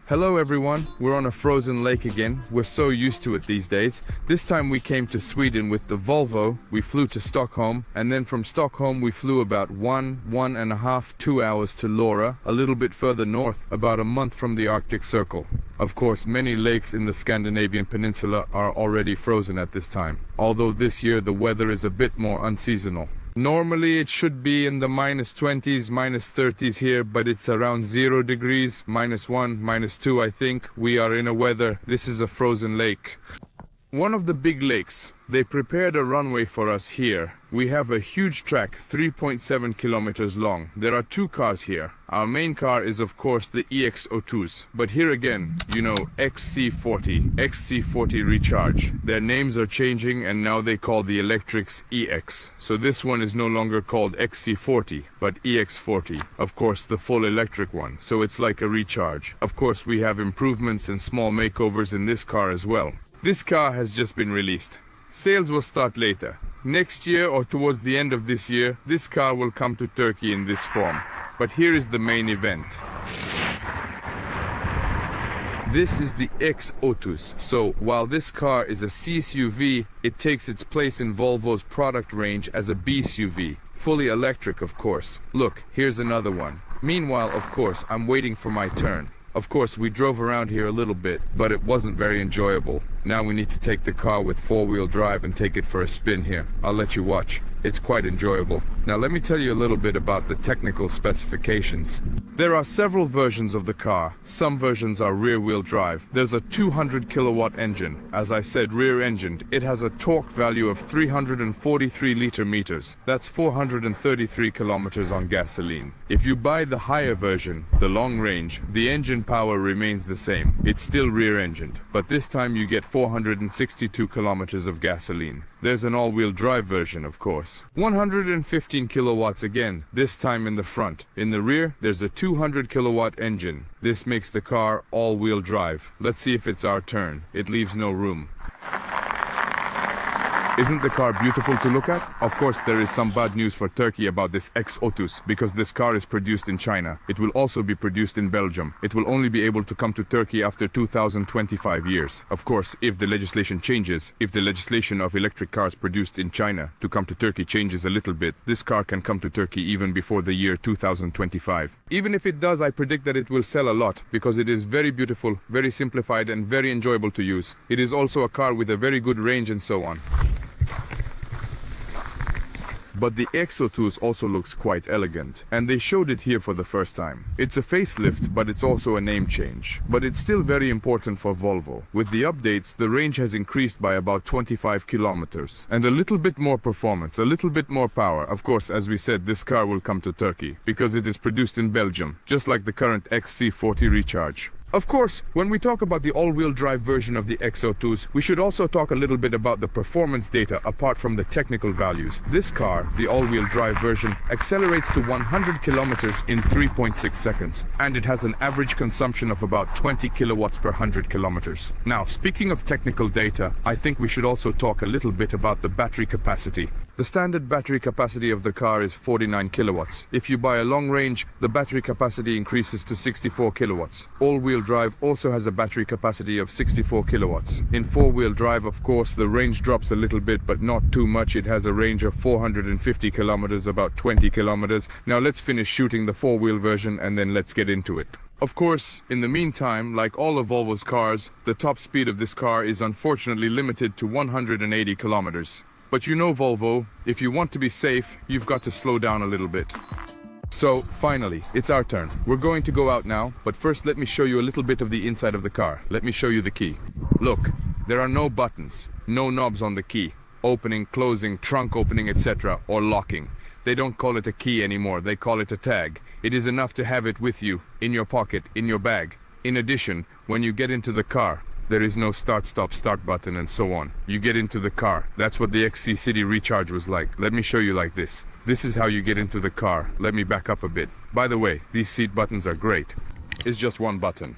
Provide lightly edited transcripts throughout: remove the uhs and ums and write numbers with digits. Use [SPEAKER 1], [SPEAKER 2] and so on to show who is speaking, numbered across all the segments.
[SPEAKER 1] Hello everyone, we're on a frozen lake again. We're so used to it these days. This time we came to Sweden with the Volvo. We flew to Stockholm, and then from Stockholm we flew about 2 hours to Laura, a little bit further north, about a month from the Arctic Circle. Of course, many lakes in the Scandinavian peninsula are already frozen at this time, although this year the weather is a bit more unseasonal. Normally it should be in the -20s, -30s here, but it's around 0 degrees, -1, -2 I think. We are in a weather, this is a frozen lake. One of the big lakes. They prepared a runway for us here. We have a huge track, 3.7 kilometers long. There are 2 cars here. Our main car is of course the EX30s, but here again, you know, XC40, XC40 Recharge. Their names are changing and now they call the electrics EX. So this one is no longer called XC40, but EX40. Of course the full electric one, so it's like a Recharge. Of course we have improvements and small makeovers in this car as well. This car has just been released. Sales will start later. Next year or towards the end of this year, this car will come to Turkey in this form. But here is the main event. This is the X30. So, while this car is a CSUV, it takes its place in Volvo's product range as a BSUV. Fully electric, of course. Look, here's another one. Meanwhile, of course, I'm waiting for my turn. Of course, we drove around here a little bit, but it wasn't very enjoyable. Now we need to take the car with 4-wheel drive and take it for a spin here. I'll let you watch. It's quite enjoyable. Now let me tell you a little bit about the technical specifications. There are several versions of the car. Some versions are rear-wheel drive. There's a 200 kilowatt engine. As I said, rear-engined. It has a torque value of 343 liter-meters. That's 433 kilometers on gasoline. If you buy the higher version, the long range, the engine power remains the same. It's still rear-engined, but this time you get 462 kilometers of gasoline. There's an all-wheel drive version, of course. 115 kilowatts again, this time in the front. In the rear, there's a 200 kilowatt engine. This makes the car all-wheel drive. Let's see if it's our turn. It leaves no room. Isn't the car beautiful to look at? Of course, there is some bad news for Turkey about this X30 because this car is produced in China. It will also be produced in Belgium. It will only be able to come to Turkey after 2025 years. Of course, if the legislation changes, if the legislation of electric cars produced in China to come to Turkey changes a little bit, this car can come to Turkey even before the year 2025. Even if it does, I predict that it will sell a lot because it is very beautiful, very simplified and very enjoyable to use. It is also a car with a very good range and so on. But the X30 also looks quite elegant, and they showed it here for the first time. It's a facelift, but it's also a name change. But it's still very important for Volvo. With the updates, the range has increased by about 25 kilometers. And a little bit more performance, a little bit more power. Of course, as we said, this car will come to Turkey, because it is produced in Belgium, just like the current XC40 Recharge. Of course, when we talk about the all-wheel drive version of the X30s, we should also talk a little bit about the performance data apart from the technical values. This car, the all-wheel drive version, accelerates to 100 kilometers in 3.6 seconds, and it has an average consumption of about 20 kilowatts per 100 kilometers. Now, speaking of technical data, I think we should also talk a little bit about the battery capacity. The standard battery capacity of the car is 49 kilowatts. If you buy a long range, the battery capacity increases to 64 kilowatts. All-wheel drive also has a battery capacity of 64 kilowatts. In 4-wheel drive, of course, the range drops a little bit, but not too much. It has a range of 450 kilometers, about 20 kilometers. Now let's finish shooting the 4-wheel version and then let's get into it. Of course, in the meantime, like all of Volvo's cars, the top speed of this car is unfortunately limited to 180 kilometers. But you know Volvo, if you want to be safe, you've got to slow down a little bit. So, finally, it's our turn. We're going to go out now, but first let me show you a little bit of the inside of the car. Let me show you the key. Look, there are no buttons, no knobs on the key. Opening, closing, trunk opening, etc., or locking. They don't call it a key anymore, they call it a tag. It is enough to have it with you, in your pocket, in your bag. In addition, when you get into the car, there is no start, stop, start button and so on. You get into the car. That's what the XC40 Recharge was like. Let me show you like this. This is how you get into the car. Let me back up a bit. By the way, these seat buttons are great. It's just one button.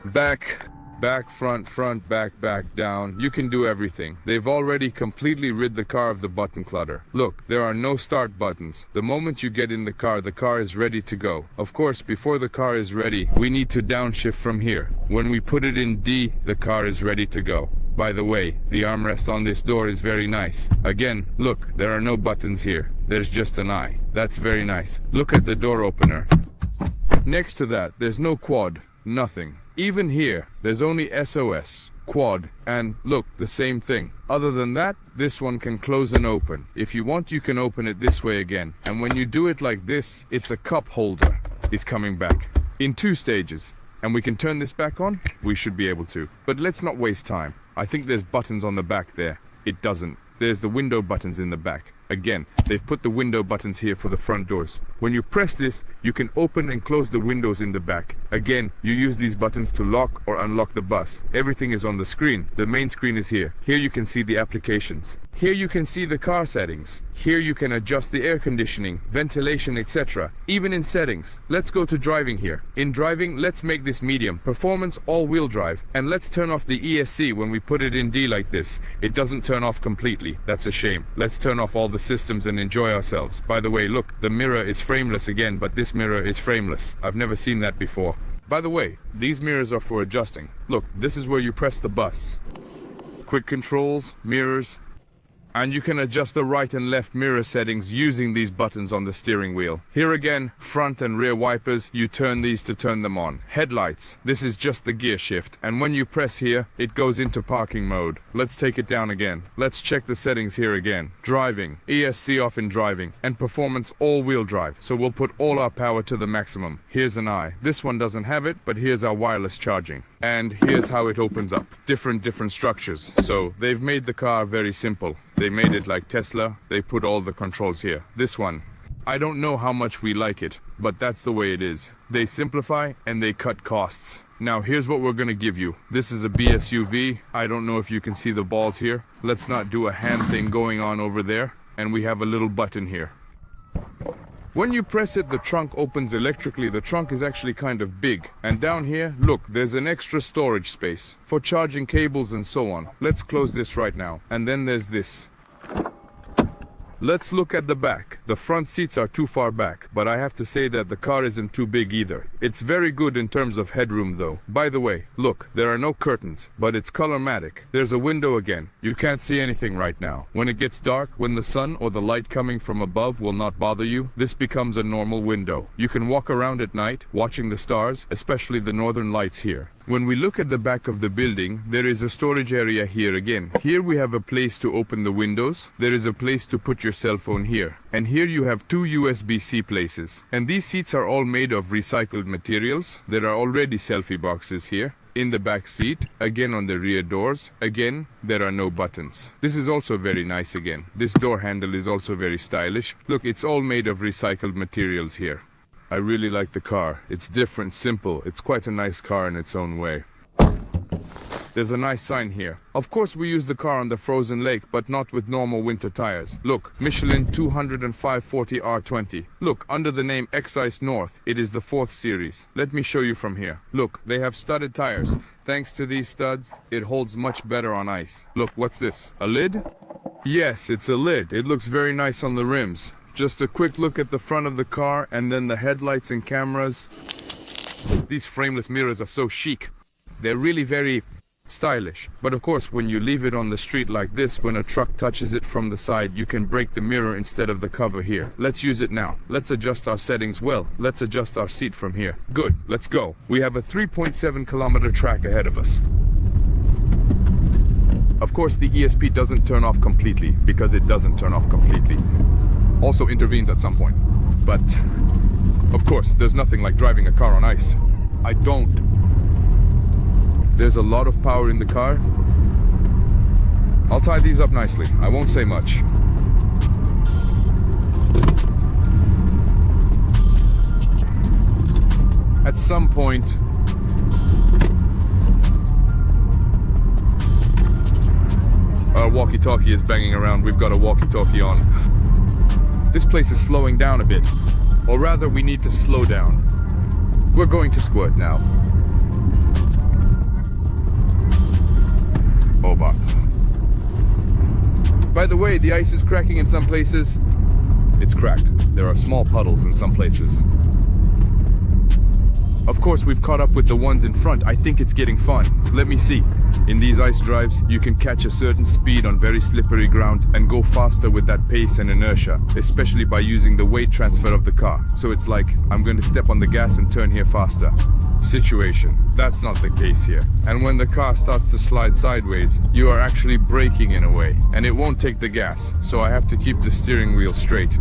[SPEAKER 1] Back, Back, front, back, down. You can do everything. They've already completely rid the car of the button clutter. Look, there are no start buttons. The moment you get in the car is ready to go. Of course, before the car is ready, we need to downshift from here. When we put it in D, the car is ready to go. By the way, the armrest on this door is very nice. Again, look, there are no buttons here. There's just an eye. That's very nice. Look at the door opener. Next to that, there's no quad. Nothing. Even here, there's only SOS, quad, and look, the same thing. Other than that, this one can close and open. If you want, you can open it this way again. And when you do it like this, it's a cup holder. It's coming back in 2 stages. And we can turn this back on? We should be able to. But let's not waste time. I think there's buttons on the back there. It doesn't. There's the window buttons in the back. Again, they've put the window buttons here for the front doors. When you press this, you can open and close the windows in the back. Again, you use these buttons to lock or unlock the bus. Everything is on the screen. The main screen is here. Here you can see the applications. Here you can see the car settings. Here you can adjust the air conditioning, ventilation, etc. Even in settings. Let's go to driving here. In driving, let's make this medium. Performance all-wheel drive. And let's turn off the ESC when we put it in D like this. It doesn't turn off completely. That's a shame. Let's turn off all the systems and enjoy ourselves. By the way, look, the mirror is frameless again, but this mirror is frameless. I've never seen that before. By the way, these mirrors are for adjusting. Look, this is where you press the bus. Quick controls, mirrors, and you can adjust the right and left mirror settings using these buttons on the steering wheel. Here again, front and rear wipers, you turn these to turn them on. Headlights, this is just the gear shift, and when you press here, it goes into parking mode. Let's take it down again. Let's check the settings here again. Driving, ESC off in driving, and performance all-wheel drive, so we'll put all our power to the maximum. Here's an eye. This one doesn't have it, but here's our wireless charging. And here's how it opens up. Different structures. So they've made the car very simple. They made it like Tesla. They put all the controls here. This one, I don't know how much we like it, but that's the way it is. They simplify and they cut costs. Now here's what we're gonna give you. This is a BSUV. I don't know if you can see the balls here. Let's not do a hand thing going on over there. And we have a little button here. When you press it, the trunk opens electrically. The trunk is actually kind of big. And down here, look, there's an extra storage space for charging cables and so on. Let's close this right now. And then there's this. Let's look at the back. The front seats are too far back, but I have to say that the car isn't too big either. It's very good in terms of headroom though. By the way, look, there are no curtains, but it's colormatic. There's a window again. You can't see anything right now. When it gets dark, when the sun or the light coming from above will not bother you, this becomes a normal window. You can walk around at night, watching the stars, especially the northern lights here. When we look at the back of the building, there is a storage area here again. Here we have a place to open the windows. There is a place to put your cell phone here. And here you have 2 USB-C places. And these seats are all made of recycled materials. There are already selfie boxes here. In the back seat, again on the rear doors, again, there are no buttons. This is also very nice again. This door handle is also very stylish. Look, it's all made of recycled materials here. I really like the car. It's different, simple. It's quite a nice car in its own way. There's a nice sign here. Of course we use the car on the frozen lake, but not with normal winter tires. Look, Michelin 205/40 R20. Look, under the name X-Ice North, it is the 4th series. Let me show you from here. Look, they have studded tires. Thanks to these studs, it holds much better on ice. Look, what's this? A lid? Yes, it's a lid. It looks very nice on the rims. Just a quick look at the front of the car and then the headlights and cameras. These frameless mirrors are so chic. They're really very stylish. But of course, when you leave it on the street like this, when a truck touches it from the side, you can break the mirror instead of the cover here. Let's use it now. Let's adjust our settings well. Let's adjust our seat from here. Good, let's go. We have a 3.7 kilometer track ahead of us. Of course, the ESP doesn't turn off completely, because it doesn't turn off completely. Also intervenes at some point. But, of course, there's nothing like driving a car on ice. I don't. There's a lot of power in the car. I'll tie these up nicely. I won't say much. At some point, our walkie-talkie is banging around. We've got a walkie-talkie on. This place is slowing down a bit. Or rather, we need to slow down. We're going to squirt now. the way, the ice is cracking in some places. It's cracked. There are small puddles in some places. Of course, we've caught up with the ones in front. I think it's getting fun. Let me see. In these ice drives, you can catch a certain speed on very slippery ground and go faster with that pace and inertia, especially by using the weight transfer of the car. So it's like, I'm going to step on the gas and turn here faster. Situation. That's not the case here. And when the car starts to slide sideways, you are actually braking in a way, and it won't take the gas, so I have to keep the steering wheel straight.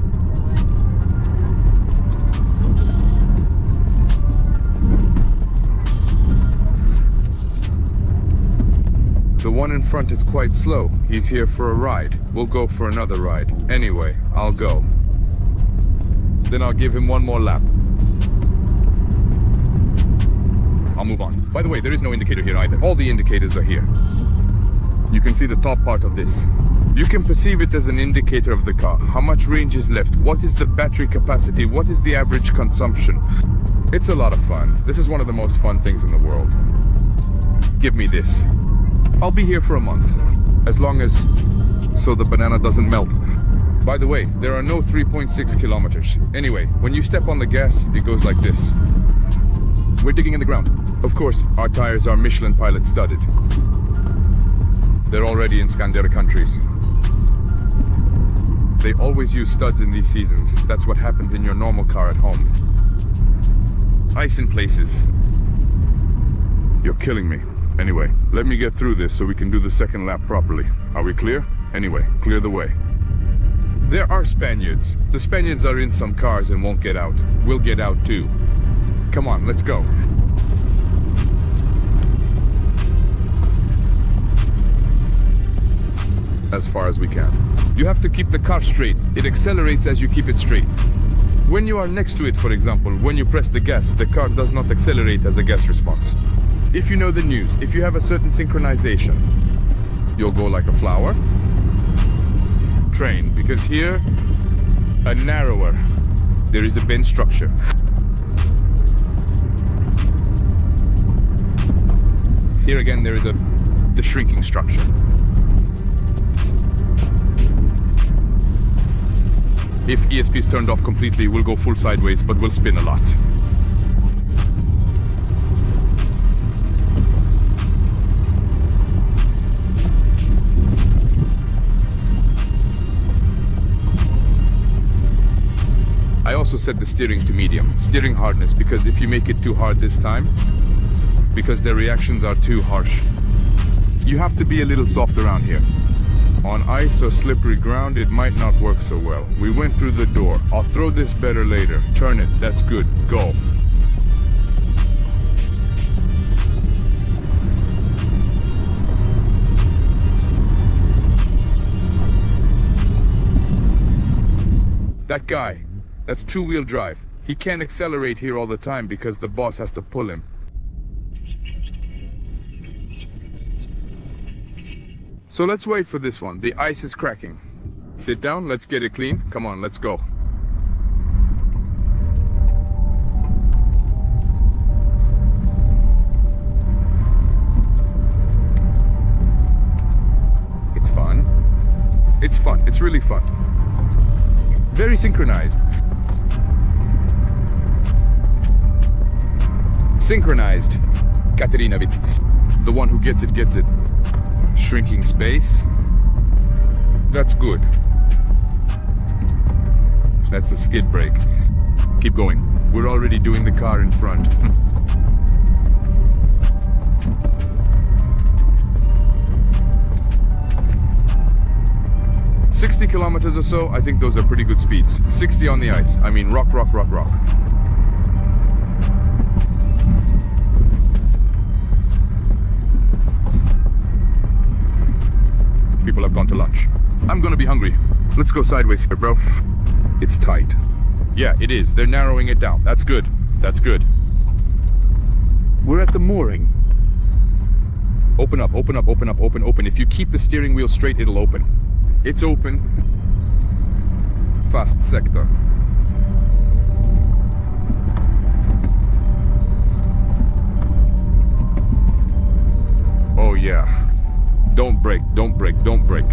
[SPEAKER 1] The one in front is quite slow. He's here for a ride. We'll go for another ride. Anyway, I'll go. Then I'll give him one more lap. I'll move on. By the way, there is no indicator here either. All the indicators are here. You can see the top part of this. You can perceive it as an indicator of the car. How much range is left? What is the battery capacity? What is the average consumption? It's a lot of fun. This is one of the most fun things in the world. Give me this. I'll be here for a month, as long as so the banana doesn't melt. By the way, there are no 3.6 kilometers. Anyway, when you step on the gas, it goes like this. We're digging in the ground. Of course, our tires are Michelin Pilot studded. They're already in Scandinavian countries. They always use studs in these seasons. That's what happens in your normal car at home. Ice in places. You're killing me. Anyway, let me get through this so we can do the second lap properly. Are we clear? Anyway, clear the way. There are Spaniards. The Spaniards are in some cars and won't get out. We'll get out too. Come on, let's go. As far as we can. You have to keep the car straight. It accelerates as you keep it straight. When you are next to it, for example, when you press the gas, the car does not accelerate as a gas response. If you know the news, if you have a certain synchronization, you'll go like a flower. Train, because here, a narrower, there is a bend structure. Here again, there is the shrinking structure. If ESP is turned off completely, we'll go full sideways, but we'll spin a lot. I also set the steering to medium, steering hardness, because if you make it too hard this time, because the reactions are too harsh, you have to be a little soft around here. On ice or slippery ground, it might not work so well. We went through the door. I'll throw this better later. Turn it, that's good, go. That guy. That's two-wheel drive. He can't accelerate here all the time because the boss has to pull him. So let's wait for this one. The ice is cracking. Sit down, let's get it clean. Come on, let's go. It's fun. It's fun. It's really fun. Very synchronized. Synchronized. Katerina Witt. The one who gets it, gets it. Shrinking space. That's good. That's a skid brake. Keep going. We're already doing the car in front. 60 kilometers or so, I think those are pretty good speeds. 60 on the ice. I mean, rock, rock, rock, rock. People have gone to lunch. I'm gonna be hungry. Let's go sideways here, bro. It's tight. Yeah, it is. They're narrowing it down. That's good. That's good. We're at the mooring. Open up, open up, open up, open, open. If you keep the steering wheel straight, it'll open. It's open. Fast sector. Oh yeah. Don't brake, don't brake, don't brake.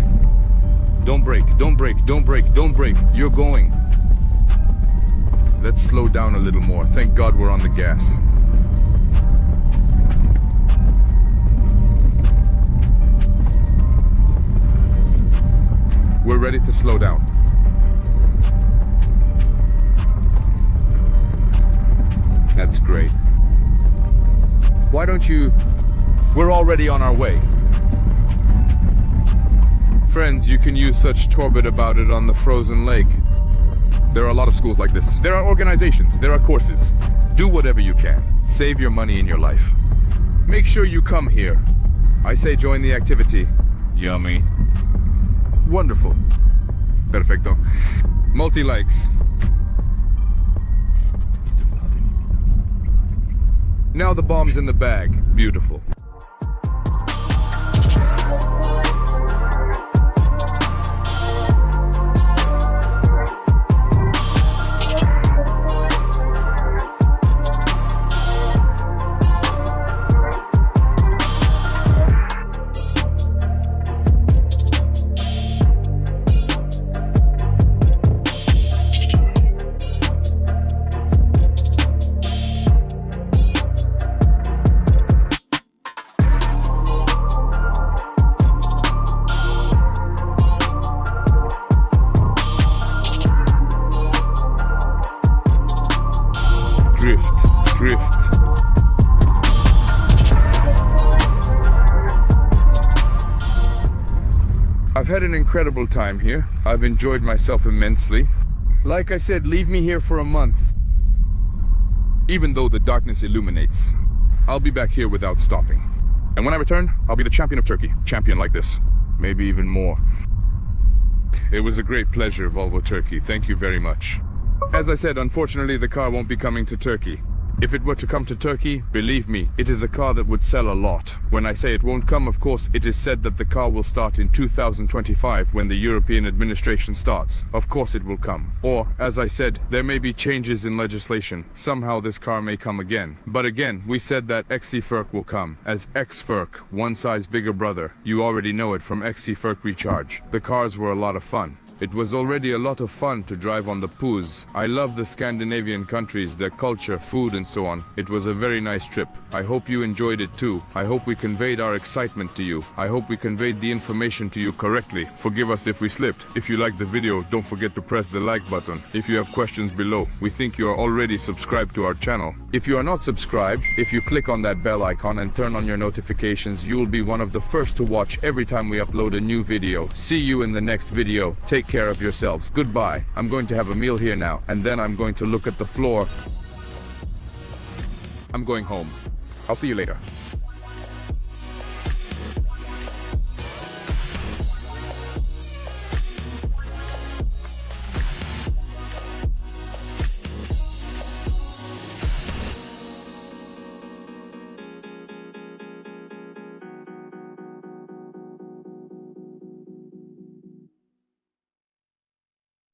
[SPEAKER 1] Don't brake, don't brake, don't brake, don't brake. You're going. Let's slow down a little more. Thank God we're on the gas. We're ready to slow down. That's great. Why don't you... We're already on our way. Friends, you can use such Torbit about it on the frozen lake. There are a lot of schools like this. There are organizations, there are courses. Do whatever you can. Save your money in your life. Make sure you come here. I say join the activity. Yummy. Wonderful. Perfecto. Multi-likes. Now the bomb's in the bag. Beautiful. Drift. I've had an incredible time here. I've enjoyed myself immensely. Like I said, leave me here for a month. Even though the darkness illuminates, I'll be back here without stopping. And when I return, I'll be the champion of Turkey. Champion like this. Maybe even more. It was a great pleasure, Volvo Turkey. Thank you very much. As I said, unfortunately the car won't be coming to Turkey. If it were to come to Turkey, believe me, it is a car that would sell a lot. When I say it won't come, of course, it is said that the car will start in 2025 when the European administration starts. Of course it will come. Or, as I said, there may be changes in legislation. Somehow this car may come again. But again, we said that XC40 will come. As X40, one size bigger brother. You already know it from XC40 Recharge. The cars were a lot of fun. It was already a lot of fun to drive on the Poos. I love the Scandinavian countries, their culture, food and so on. It was a very nice trip. I hope you enjoyed it too. I hope we conveyed our excitement to you. I hope we conveyed the information to you correctly. Forgive us if we slipped. If you liked the video, don't forget to press the like button. If you have questions below, we think you are already subscribed to our channel. If you are not subscribed, if you click on that bell icon and turn on your notifications, you will be one of the first to watch every time we upload a new video. See you in the next video. Take care of yourselves. Goodbye. I'm going to have a meal here now, and then I'm going to look at the floor. I'm going home. I'll see you later.